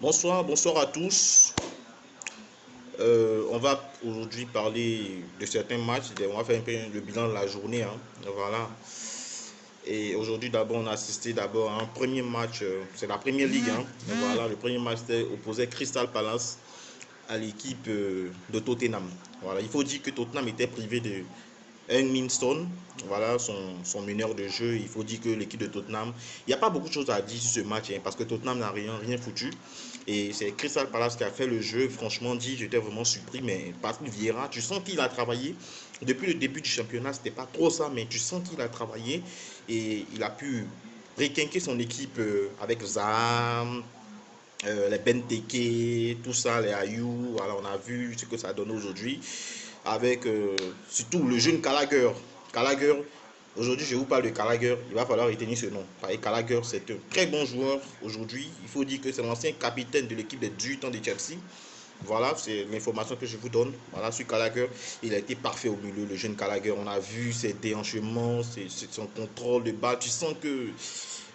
Bonsoir à tous. On va aujourd'hui parler de certains matchs. On va faire un peu le bilan de la journée. Voilà. Et aujourd'hui, d'abord, on a assisté d'abord à un premier match. C'est la première ligue. Voilà, le premier match opposait Crystal Palace à l'équipe de Tottenham. Voilà, il faut dire que Tottenham était privé de Minstone, voilà son meneur de jeu. Il faut dire que l'équipe de Tottenham, il n'y a pas beaucoup de choses à dire sur ce match parce que Tottenham n'a rien foutu. Et c'est Crystal Palace qui a fait le jeu. Franchement dit, j'étais vraiment surpris. Mais Patrick Vieira, tu sens qu'il a travaillé. Depuis le début du championnat, c'était pas trop ça, mais tu sens qu'il a travaillé et il a pu requinquer son équipe avec Zaha, les Benteke, tout ça, les Ayou. Voilà, on a vu ce que ça donne aujourd'hui avec surtout le jeune Gallagher. Gallagher, aujourd'hui je vous parle de Gallagher, il va falloir retenir ce nom. Gallagher, c'est un très bon joueur aujourd'hui. Il faut dire que c'est l'ancien capitaine de l'équipe des 18 ans de Chelsea. Voilà, c'est l'information que je vous donne. Voilà, sur Gallagher, il a été parfait au milieu, le jeune Gallagher. On a vu ses déhanchements, son contrôle de balle. Tu sens que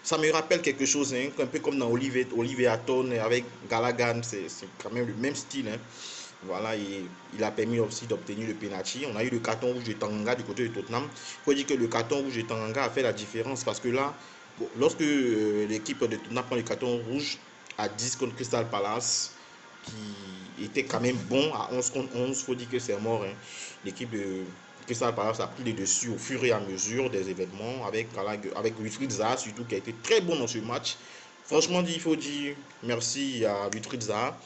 ça me rappelle quelque chose, un peu comme dans Olivier Hatton avec Gallagher. C'est quand même le même style. Voilà, il a permis aussi d'obtenir le penalty. On a eu le carton rouge de Tanganga du côté de Tottenham. Il faut dire que le carton rouge de Tanganga a fait la différence parce que là, lorsque l'équipe de Tottenham prend le carton rouge à 10 contre Crystal Palace, qui était quand même bon à 11 contre 11, il faut dire que c'est mort. L'équipe de Crystal Palace a pris les dessus au fur et à mesure des événements avec Wilfried Zaha surtout qui a été très bon dans ce match. Franchement, il faut dire merci à Wilfried Zaha.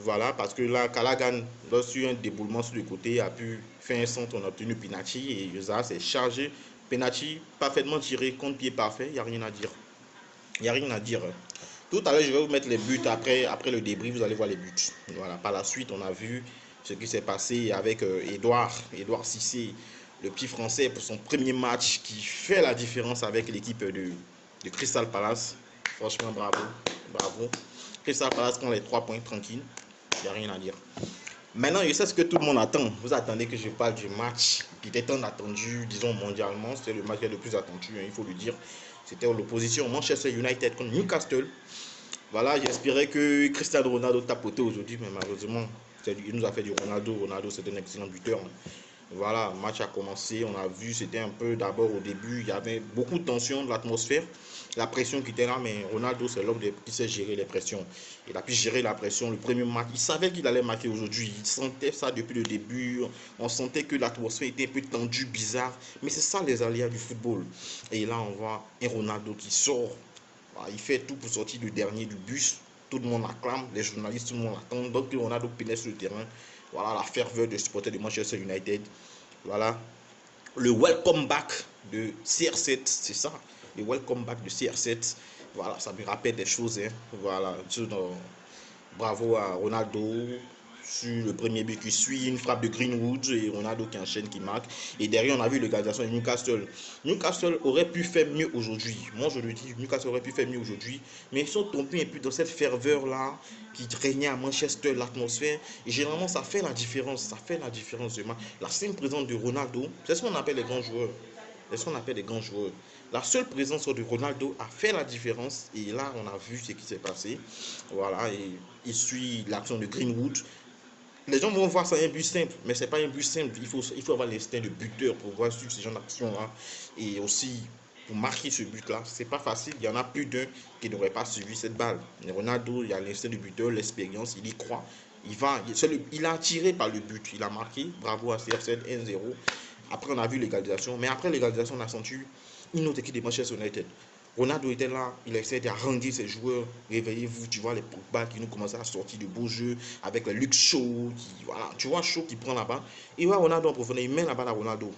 Voilà, parce que là, Callaghan, sur un déboulement sur le côté, a pu faire un centre, on a obtenu penalty et Zaha s'est chargé. Penalty parfaitement tiré, contre pied parfait, il n'y a rien à dire. Il n'y a rien à dire. Tout à l'heure, je vais vous mettre les buts après le débrief, vous allez voir les buts. Voilà, par la suite, on a vu ce qui s'est passé avec Edouard Cissé, le petit français, pour son premier match qui fait la différence avec l'équipe de Crystal Palace. Franchement, bravo. Crystal Palace prend les 3 points tranquilles. Il n'y a rien à dire. Maintenant, je sais ce que tout le monde attend. Vous attendez que je parle du match qui était tant attendu, disons mondialement. C'était le match le plus attendu, il faut le dire. C'était l'opposition Manchester United contre Newcastle. Voilà, j'espérais que Cristiano Ronaldo tapotait aujourd'hui, mais malheureusement, il nous a fait du Ronaldo. Ronaldo, c'est un excellent buteur. Voilà, le match a commencé, on a vu, c'était un peu d'abord au début, il y avait beaucoup de tension, de l'atmosphère, la pression qui était là, mais Ronaldo, c'est l'homme qui sait gérer les pressions. Il a pu gérer la pression, le premier match, il savait qu'il allait marquer aujourd'hui, il sentait ça depuis le début, on sentait que l'atmosphère était un peu tendue, bizarre, mais c'est ça les aléas du football. Et là, on voit un Ronaldo qui sort, il fait tout pour sortir le dernier du bus, tout le monde acclame, les journalistes, tout le monde attend, donc Ronaldo pénètre sur le terrain. Voilà la ferveur de supporters de Manchester United. Voilà le welcome back de CR7, c'est ça, le welcome back de CR7. Voilà, ça me rappelle des choses. Voilà, bravo à Ronaldo sur le premier but qui suit, une frappe de Greenwood et Ronaldo qui enchaîne, qui marque. Et derrière, on a vu l'égalisation de Newcastle. Newcastle aurait pu faire mieux aujourd'hui. Moi, je le dis, Newcastle aurait pu faire mieux aujourd'hui. Mais ils sont tombés un peu dans cette ferveur-là qui régnait à Manchester, l'atmosphère. Et généralement, ça fait la différence. Ça fait la différence de match. La simple présence de Ronaldo, c'est ce qu'on appelle les grands joueurs. C'est ce qu'on appelle les grands joueurs. La seule présence de Ronaldo a fait la différence. Et là, on a vu ce qui s'est passé. Voilà, et il suit l'action de Greenwood. Les gens vont voir ça un but simple, mais ce n'est pas un but simple. Il faut avoir l'instinct de buteur pour voir sur ce genre d'action-là. Et aussi, pour marquer ce but-là, ce n'est pas facile. Il y en a plus d'un qui n'aurait pas suivi cette balle. Mais Ronaldo, il a l'instinct de buteur, l'expérience, il y croit. Il a attiré par le but, il a marqué. Bravo à CR7 1-0. Après, on a vu l'égalisation. Mais après l'égalisation, on a senti une autre équipe de Manchester United. Ronaldo était là, il essaie de haranguer ses joueurs. Réveillez-vous, tu vois les Pogba qui nous commencent à sortir de beaux jeux avec le Luke Shaw, voilà, tu vois Shaw qui prend la balle. Et ouais, Ronaldo en profondeur, il met la balle à Ronaldo.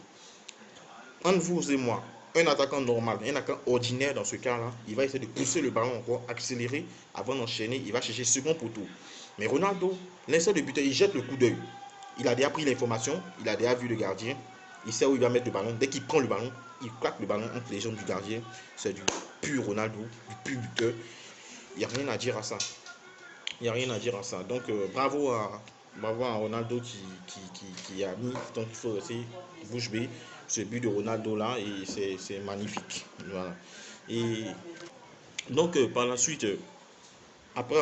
Entre vous et moi, un attaquant normal, un attaquant ordinaire dans ce cas-là, il va essayer de pousser le ballon encore, accélérer avant d'enchaîner, il va chercher second poteau. Mais Ronaldo, l'instant de buteur, il jette le coup d'œil. Il a déjà pris l'information, il a déjà vu le gardien, il sait où il va mettre le ballon. Dès qu'il prend le ballon, il claque le ballon entre les jambes du gardien. C'est du pur Ronaldo, du pur buteur. Il n'y a rien à dire à ça. Il n'y a rien à dire à ça. Donc, bravo à Ronaldo qui a mis, donc il faut aussi bouche bée, ce but de Ronaldo là, et c'est magnifique. Voilà. Et donc, par la suite, après